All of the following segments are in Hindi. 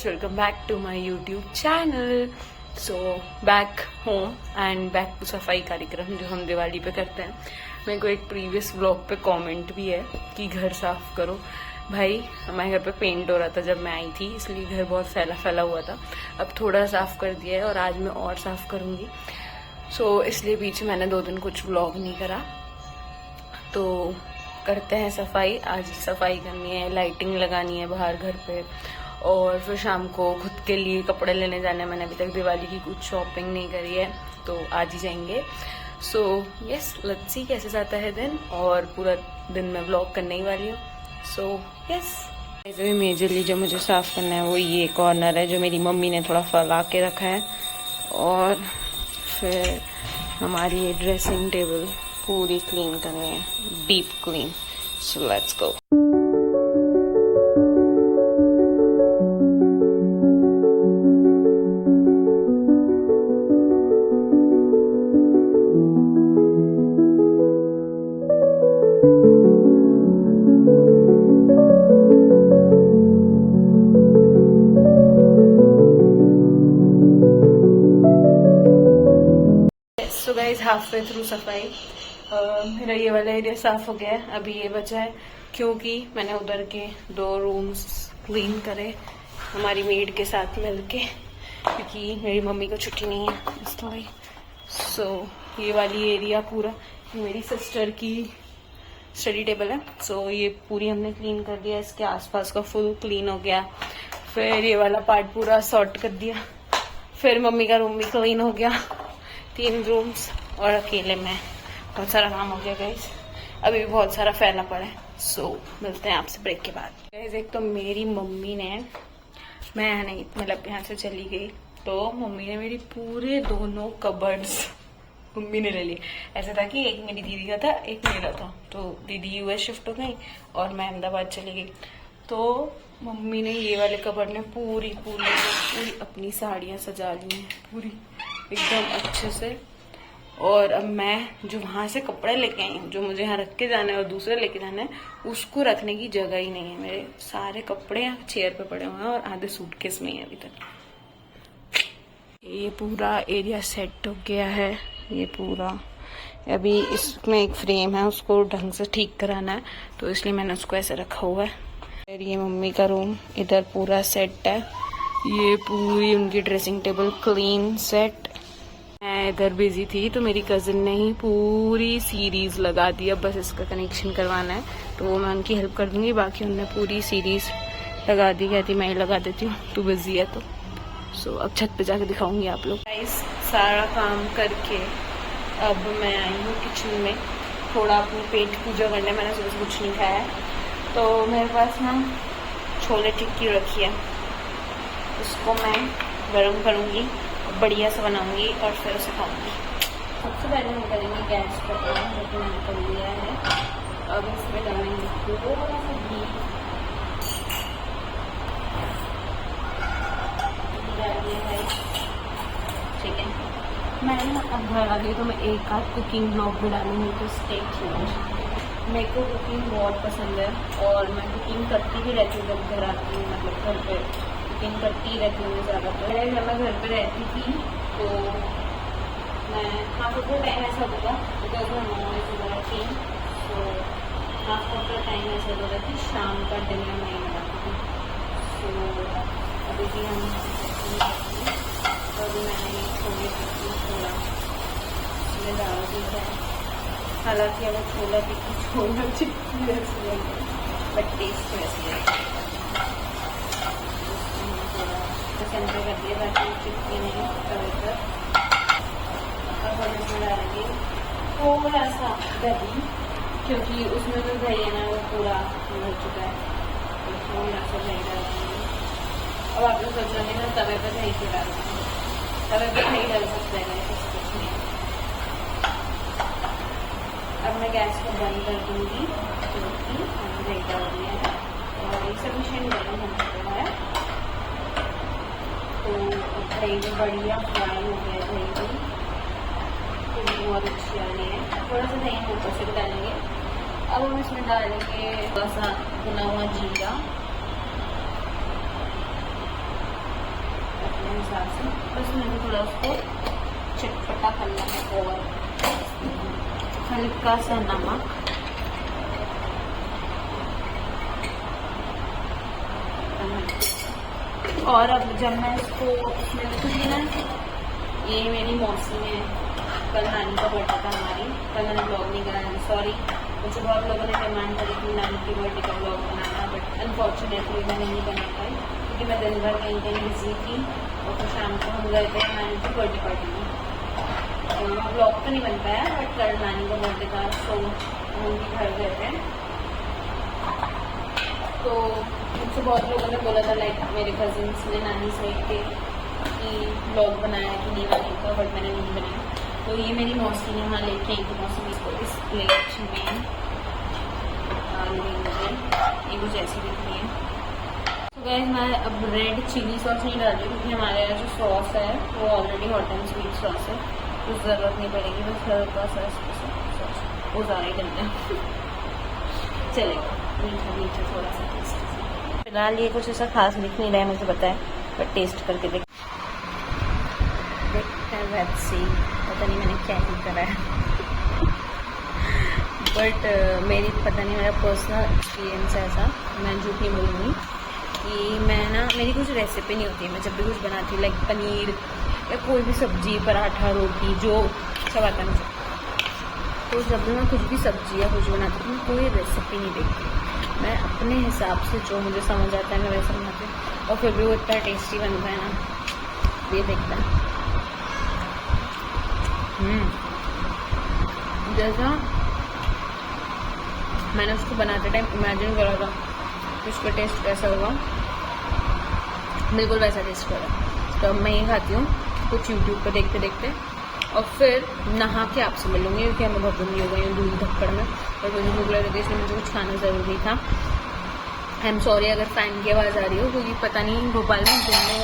guys, welcome back to my YouTube channel. So back home and back to सफाई कार्यक्रम जो हम दिवाली पे करते हैं. मेरे को एक प्रीवियस व्लॉग पे कमेंट भी है कि घर साफ करो. भाई हमारे घर पे पेंट हो रहा था जब मैं आई थी, इसलिए घर बहुत फैला फैला हुआ था. अब थोड़ा साफ कर दिया है और आज मैं और साफ करूँगी. सो इसलिए बीच मैंने 2 दिन कुछ व्लॉग नहीं करा. तो करते हैं सफाई. आज सफाई करनी है, लाइटिंग लगानी है बाहर घर पे, और फिर शाम को खुद के लिए कपड़े लेने जाने. मैंने अभी तक दिवाली की कुछ शॉपिंग नहीं करी है, तो आज ही जाएंगे. सो यस, लेट्स सी कैसे जाता है दिन. और पूरा दिन मैं व्लॉग करने ही वाली हूँ. सो यस, जो मेजरली जो मुझे साफ करना है वो ये कॉर्नर है जो मेरी मम्मी ने थोड़ा फैला के रखा है. और फिर हमारी ये ड्रेसिंग टेबल पूरी क्लीन करनी है, deep clean. So let's go. So guys, half way through सफाई. मेरा ये वाला एरिया साफ हो गया है. अभी ये बचा है क्योंकि मैंने उधर के 2 रूम्स क्लीन करे हमारी मेड के साथ मिलके, क्योंकि मेरी मम्मी को छुट्टी नहीं है इसलिए. सो ये वाली एरिया पूरा मेरी सिस्टर की स्टडी टेबल है. सो ये पूरी हमने क्लीन कर दिया. इसके आसपास का फुल क्लीन हो गया. फिर ये वाला पार्ट पूरा सॉर्ट कर दिया. फिर मम्मी का रूम भी क्लीन हो गया. 3 रूम्स और अकेले में बहुत सारा काम हो गया गाइस. अभी भी बहुत सारा फैला पड़ा है. सो मिलते हैं आपसे ब्रेक के बाद. गाइस, एक तो मेरी मम्मी ने, मैं नहीं मतलब यहाँ से चली गई तो मम्मी ने मेरी पूरे दोनों कबर्ड्स मम्मी ने ले लिए. ऐसा था कि एक मेरी दीदी का था, एक मेरा था. तो दीदी यूएस शिफ्ट हो गई और मैं अहमदाबाद चली गई. तो मम्मी ने ये वाले कबर्ड में पूरी अपनी साड़ियाँ सजा ली हैं पूरी एकदम अच्छे से. और अब मैं जो वहां से कपड़े लेके आई हूँ, जो मुझे यहाँ रख के जाना है और दूसरे लेके जाना है, उसको रखने की जगह ही नहीं है. मेरे सारे कपड़े यहाँ चेयर पे पड़े हुए हैं और आधे सूटकेस में ही अभी तक. ये पूरा एरिया सेट हो गया है. ये पूरा अभी इसमें एक फ्रेम है, उसको ढंग से ठीक कराना है, तो इसलिए मैंने उसको ऐसे रखा हुआ है. फिर ये मम्मी का रूम इधर पूरा सेट है. ये पूरी उनकी ड्रेसिंग टेबल क्लीन सेट. मैं इधर बिजी थी तो मेरी कजिन ने ही पूरी सीरीज लगा दी. अब बस इसका कनेक्शन करवाना है तो वो मैं उनकी हेल्प कर दूंगी. बाकी उन्होंने पूरी सीरीज लगा दी. कहती मैं ही लगा देती हूँ, तू बिजी है तो. सो अब छत पे जाके दिखाऊंगी आप लोग. सारा काम करके अब मैं आई हूँ किचन में थोड़ा अपनी पेट पूजा करने. मैंने सुबह से कुछ नहीं खाया है तो मेरे पास ना छोले टिक्की रखी है. उसको मैं गर्म करूँगी, बढ़िया से बनाऊंगी और फिर उसे खाऊंगी. सबसे पहले हम करेंगे गैस पर ऑन, जो कि मैंने कर लिया है. अब इसमें डालेंगे थोड़ा सा घी. चिकन मैंने अब घर आ गई तो मैं एक आध कुकिंग ब्लॉग भी डालूंगी, तो स्टे ट्यून्ड. मेरे को कुकिंग बहुत पसंद है और मैं कुकिंग करती भी रहती हूँ जब घर आती हूँ. मतलब घर पे कुकिंग करती ही रहती हूँ मैं ज़्यादातर. जब मैं घर पे रहती थी तो मैं हाफ ऑफ द टाइम ऐसा होता था बिकॉज मैं नॉनवेज वगैरह थी. तो हाफ ऑफ द टाइम ऐसा होता था कि शाम का डिनर मैं ही बनाती थी. सो अभी भी हम तो अभी मैंने छोले टिक्की थोड़ा इसमें डाल दी है. हालांकि अगर छोला टिक्की वैसे लगे बट टेस्ट वैसे लगे. सेंटर कर दिया ताकि चिपकी नहीं तवे पर. अब हम इसमें डालेंगे थोड़ा सा दही, क्योंकि उसमें जो दही है ना वो पूरा हो चुका है, तो थोड़ा सा दही डालेंगे. अब आप लोग सोच रहे ना तवे पर दही क्यों डालते हैं. तवे पर नहीं डाल सकते हैं कुछ नहीं. अब मैं गैस को बंद कर दूँगी क्योंकि हमने दही डाल दिया है और एक सफिशिएंट गर्म हो चुका है. तो दही भी बढ़िया फ्राई हो गया. दही भी बहुत अच्छी आ रही है. थोड़ा सा दही हम ऊपर से भी डालेंगे. अब हम इसमें डालेंगे थोड़ा सा भुना हुआ जीरा हिसाब से, बस मैंने थोड़ा उसको चटपटा करना है और हल्का सा नमक, और अब जब मैं इसको उसमें रखूँगी ना, ये मेरी मौसी है, कल नानी का बर्थडे था हमारी, कल मैंने ब्लॉग नहीं कराया, सॉरी। मुझे बहुत लोगों ने डिमांड करी कि नानी की बर्थडे का ब्लॉग बनाना, बट अनफॉर्चुनेटली मैं नहीं बना पाई क्योंकि मैं दिन भर कहीं कहीं बिजी थी और फिर शाम को हम गए थे नानी की बर्थडे पार्टी में। तो ब्लॉग तो नहीं बन पाया, बट कल नानी का बर्थडे था तो हम भी घर गए थे। तो मुझसे बहुत लोगों ने बोला था, लाइक मेरे कजिन्स ने नानी साइड के, कि ब्लॉग बनाया कि नहीं बनाने का, बट मैंने नहीं बनाया। तो ये मेरी मौसी ने वहाँ लेके आई थी, मौसी इसको इस प्लेट में ये कुछ ऐसी दिख रही है। तो गाइस मैं अब रेड चिली सॉस नहीं डाल रही क्योंकि हमारे यहाँ जो सॉस है वो already hot and sweet sauce है, कुछ ज़रूरत नहीं पड़ेगी, बस हल्का सा सॉस वो ज़्यादा ही डलता है चलेगा, मीठा मीठा थोड़ा सा टेस्ट। फिलहाल ये कुछ ऐसा खास दिख नहीं रहा है, मुझे पता है, बट टेस्ट करके देखते हैं। वैसे पता नहीं मैंने क्या ही करा है बट मेरी पता नहीं, मेरा पर्सनल एक्सपीरियंस है ऐसा, मैं झूठ नहीं बोलूँगी कि मैं ना, मेरी कुछ रेसिपी नहीं होती है, मैं जब भी कुछ बनाती हूँ लाइक पनीर या कोई भी सब्जी, पराठा, रोटी, जो सब आता है मुझे, तो जब भी मैं कुछ भी सब्जी या कुछ बनाती हूँ कोई रेसिपी नहीं देखती, मैं अपने हिसाब से जो मुझे समझ आता है मैं वैसा बनाती हूँ, और फिर भी वो इतना टेस्टी बनता है ना, ये देखता है। जैसा मैंने उसको बनाते टाइम इमेजिन करा था कि उसका टेस्ट कैसा होगा, बिल्कुल वैसा टेस्ट करा। तो अब मैं ये खाती हूँ कुछ यूट्यूब पर देखते देखते, और फिर नहा के आपसे मिलूंगी क्योंकि हमें बहुत गंदी हो गई है धूल धक्कड़ में, और मुझे भूख लग रही थी, इसलिए मुझे कुछ खाना ज़रूरी था। आई एम सॉरी अगर फ़ैन की आवाज़ आ रही हो, क्योंकि पता नहीं भोपाल में दिन में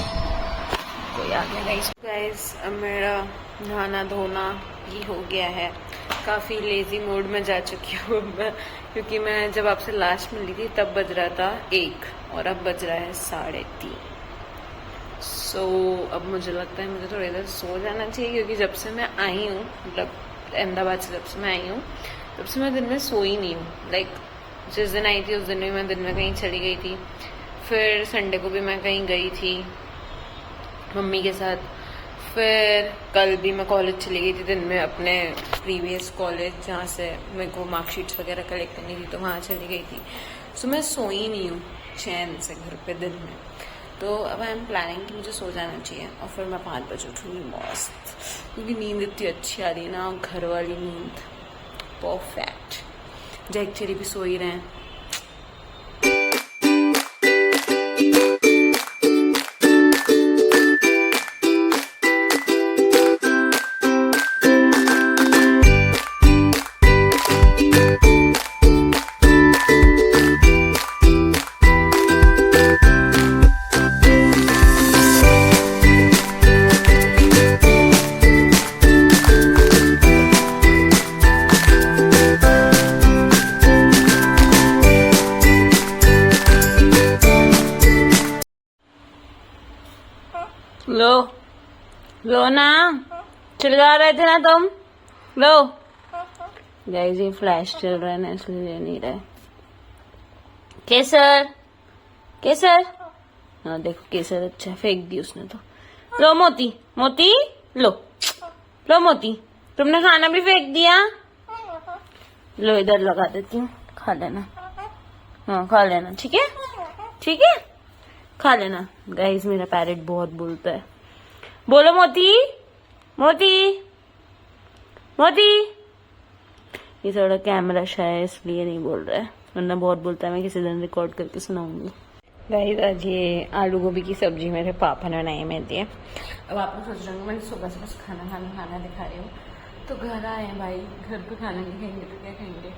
कोई आ गया। गाइस अब मेरा नहाना धोना ही हो गया है, काफ़ी लेज़ी मोड में जा चुकी हूँ मैं, क्योंकि मैं जब आपसे लास्ट मिली थी तब बज रहा था 1 और अब बज रहा है 3:30। सो अब मुझे लगता है मुझे थोड़ी देर सो जाना चाहिए, क्योंकि जब से मैं आई हूँ, मतलब अहमदाबाद से जब से मैं आई हूँ तब से मैं दिन में सोई नहीं हूँ। लाइक जिस दिन आई थी उस दिन भी मैं दिन में कहीं चली गई थी, फिर संडे को भी मैं कहीं गई थी मम्मी के साथ, फिर कल भी मैं कॉलेज चली गई थी दिन में, अपने प्रीवियस कॉलेज जहाँ से मेरे को मार्कशीट्स वगैरह कलेक्ट करनी थी, तो वहाँ चली गई थी। सो मैं सोई नहीं हूँ चैन से घर पे दिन में, तो अब आई एम प्लानिंग कि मुझे सो जाना चाहिए, और फिर मैं 5 बजे उठूँगी मस्त, क्योंकि नींद इतनी अच्छी आ रही है ना, घर वाली नींद परफेक्ट। जैक चेरी भी सो ही रहे हैं। लो ना, चिल्ला रहे थे ना तुम, लो। गाइस ये फ्लैश चल रहा है ना, इसलिए ले नहीं रहे। केसर केसर, हाँ देखो केसर अच्छा फेंक दी उसने तो। लो मोती, मोती लो, लो मोती, तुमने खाना भी फेंक दिया। लो इधर लगा देती हूँ, खा लेना, हाँ खा लेना, ठीक है ठीक है, खा लेना। गाइस मेरा पैरेट बहुत बोलता है, बोलो मोती मोती मोती। ये थोड़ा कैमरा शाय है इसलिए नहीं बोल रहा है, वरना बहुत बोलता है, मैं किसी दिन रिकॉर्ड करके सुनाऊंगी। गाइस आज ये आलू गोभी की सब्जी मेरे पापा ने बनाई में दी है। अब आप लोग सोच रहे होंगे मैंने सुबह से बस खाना दिखा रही हूँ, तो घर आए हैं भाई, घर पे खाना नहीं खाएंगे तो क्या खाएंगे।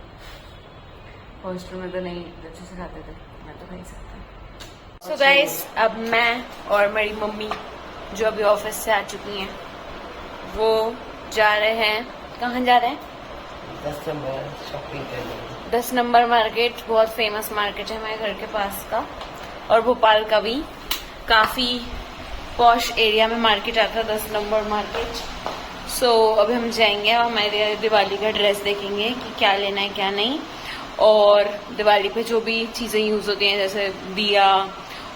हॉस्टल में तो नहीं अच्छे से खाते थे, मैं तो खा ही सकता। सो गाइस अब मैं और मेरी मम्मी जो अभी ऑफिस से आ चुकी हैं, वो जा रहे हैं, कहाँ जा रहे हैं? 10 नंबर शॉपिंग करने। 10 नंबर मार्केट बहुत फेमस मार्केट है हमारे घर के पास का, और भोपाल का भी काफ़ी पॉश एरिया में मार्केट आता है, 10 नंबर मार्केट। सो अभी हम जाएंगे और हमारे दिवाली का ड्रेस देखेंगे कि क्या लेना है क्या नहीं, और दिवाली पे जो भी चीज़ें यूज़ होती हैं जैसे दिया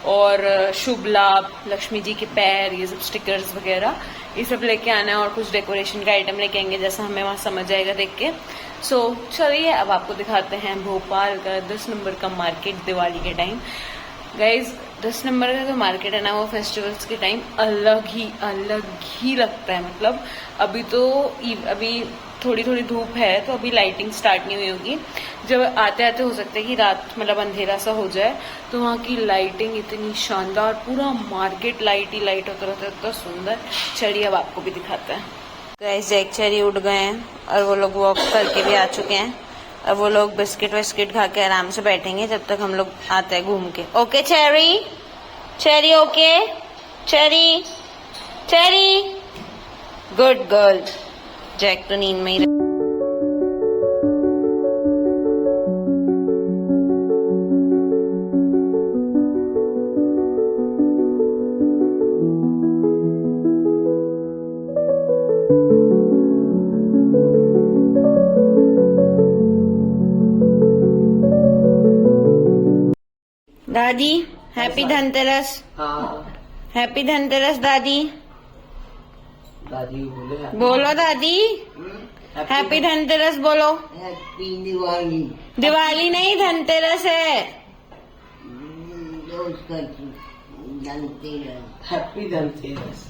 और शुभ लाभ, लक्ष्मी जी के पैर, ये सब स्टिकर्स वगैरह ये सब लेके आना है, और कुछ डेकोरेशन का आइटम लेके आएंगे जैसा हमें वहाँ समझ आएगा देख के। सो चलिए अब आपको दिखाते हैं भोपाल का 10 नंबर का मार्केट दिवाली के टाइम। गाइज 10 नंबर का जो मार्केट है ना, वो फेस्टिवल्स के टाइम अलग ही लगता है। मतलब अभी थोड़ी धूप है तो अभी लाइटिंग स्टार्ट नहीं हुई होगी। जब आते आते हो सकता है कि रात मतलब अंधेरा सा हो जाए, तो वहाँ की लाइटिंग इतनी शानदार, पूरा मार्केट लाइट ही लाइट होता रहता है, इतना सुंदर। चलिए अब आपको भी दिखाते हैं। गाइस जैक चेरी उड़ गए हैं और वो लोग वॉक करके भी आ चुके हैं। अब वो लोग बिस्किट विस्किट खा के आराम से बैठेंगे जब तक हम लोग आते हैं घूम के। Okay cherry okay cherry good girl. Jack तो नींद में ही दादी हैप्पी धनतेरस। हाँ हैप्पी धनतेरस दादी। दादी बोले बोलो दादी हैप्पी धनतेरस बोलो। हैप्पी दिवाली। दिवाली नहीं धनतेरस है। हैप्पी धनतेरस।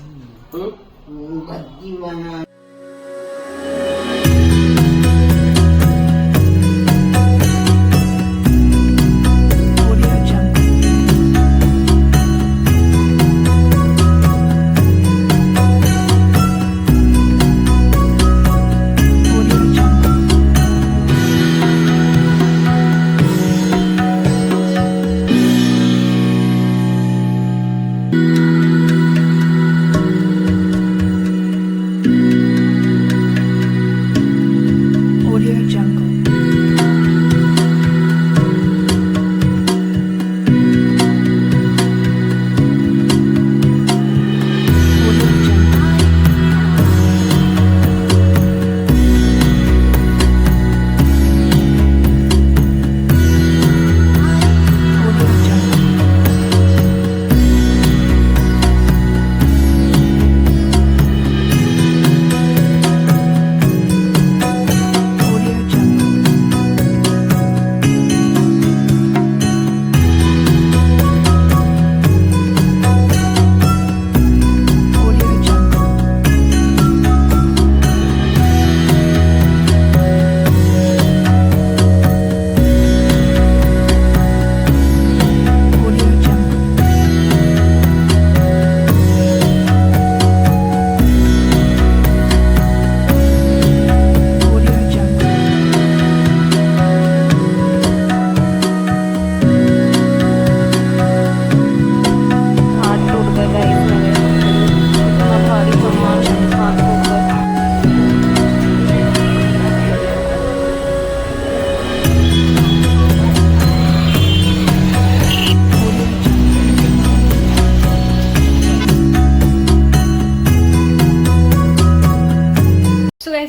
बत्ती बना।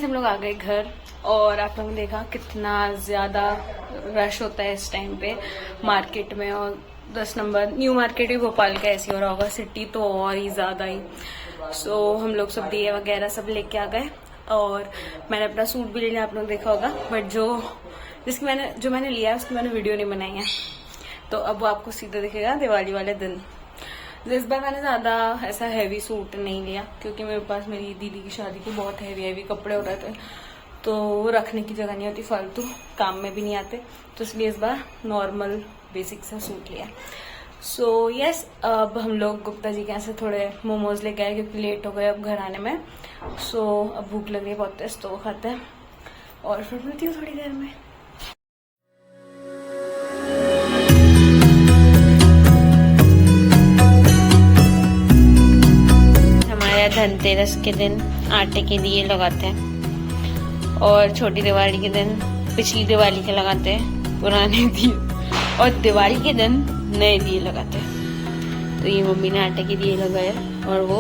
हम लोग आ गए घर, और आप लोगों ने देखा कितना ज़्यादा रश होता है इस टाइम पे मार्केट में। और 10 नंबर न्यू मार्केट ही भोपाल का ऐसी हो रहा होगा, सिटी तो और ही ज़्यादा ही। सो हम लोग सब दिए वगैरह सब लेके आ गए, और मैंने अपना सूट भी ले लिया, आप लोग देखा होगा। बट जो मैंने लिया है उसकी मैंने वीडियो नहीं बनाई है, तो अब वो आपको सीधा दिखेगा दिवाली वाले दिन। इस बार मैंने ज़्यादा ऐसा हैवी सूट नहीं लिया, क्योंकि मेरे पास मेरी दीदी की शादी के बहुत हैवी कपड़े हो रहे थे, तो वो रखने की जगह नहीं होती, फालतू काम में भी नहीं आते, तो इसलिए इस बार नॉर्मल बेसिक सा सूट लिया। सो यस, अब हम लोग गुप्ता जी के यहाँ से थोड़े मोमोज लेके आए क्योंकि लेट हो गए अब घर आने में। सो अब भूख लग रही है बहुत तेज, तो वो खाते हैं और फिर मिलती हूँ थोड़ी देर में। धनतेरस के दिन आटे के दिए लगाते हैं, और छोटी दिवाली के दिन पिछली दिवाली के लगाते हैं पुराने दिए, और दिवाली के दिन नए दिए लगाते हैं। तो ये मम्मी ने आटे के दिए लगाए और वो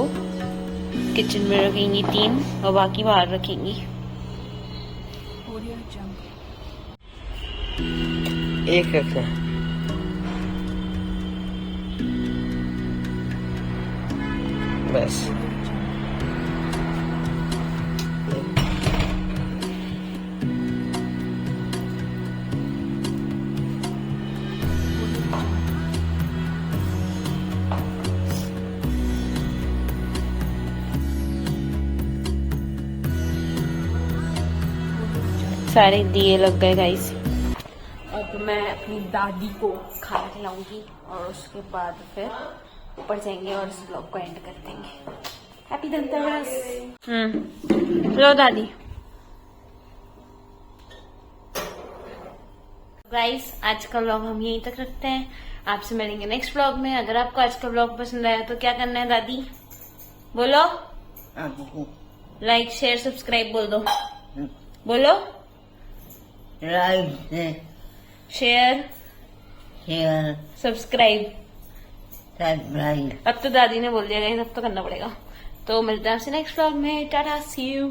किचन में रखेंगी 3 और बाकी बाहर रखेंगी। एक रखना। बस सारे दिए लग गए गाइस। अब मैं अपनी दादी को खाना खिलाऊंगी और उसके बाद फिर ऊपर जाएंगे और इस ब्लॉग को एंड कर देंगे। हैप्पी धनतेरस। लो दादी। गाइस आज का व्लॉग हम यहीं तक रखते हैं, आपसे मिलेंगे नेक्स्ट व्लॉग में। अगर आपको आज का व्लॉग पसंद आया तो क्या करना है दादी, बोलो? लाइक शेयर सब्सक्राइब बोल दो, बोलो। Like share share subscribe. Subscribe. अब तो दादी ने बोल दिया गाइस, अब तो करना पड़ेगा। तो मिलते हैं आपसे नेक्स्ट व्लॉग में। टाटा, सी यू।